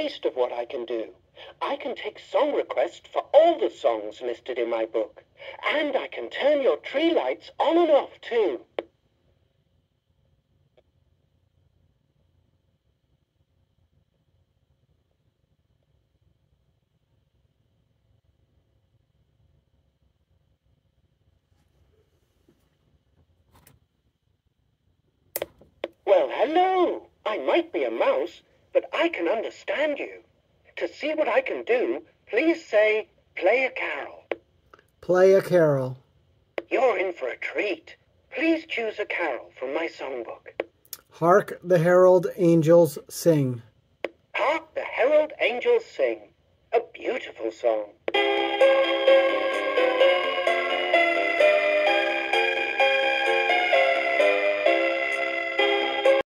taste of what I can do. I can take song requests for all the songs listed in my book. And I can turn your tree lights on and off, too. Well, hello. I might be a mouse, but I can understand you. To see what I can do, please say, play a carol. Play a carol. You're in for a treat. Please choose a carol from my songbook. Hark the herald angels sing. Hark the herald angels sing. A beautiful song.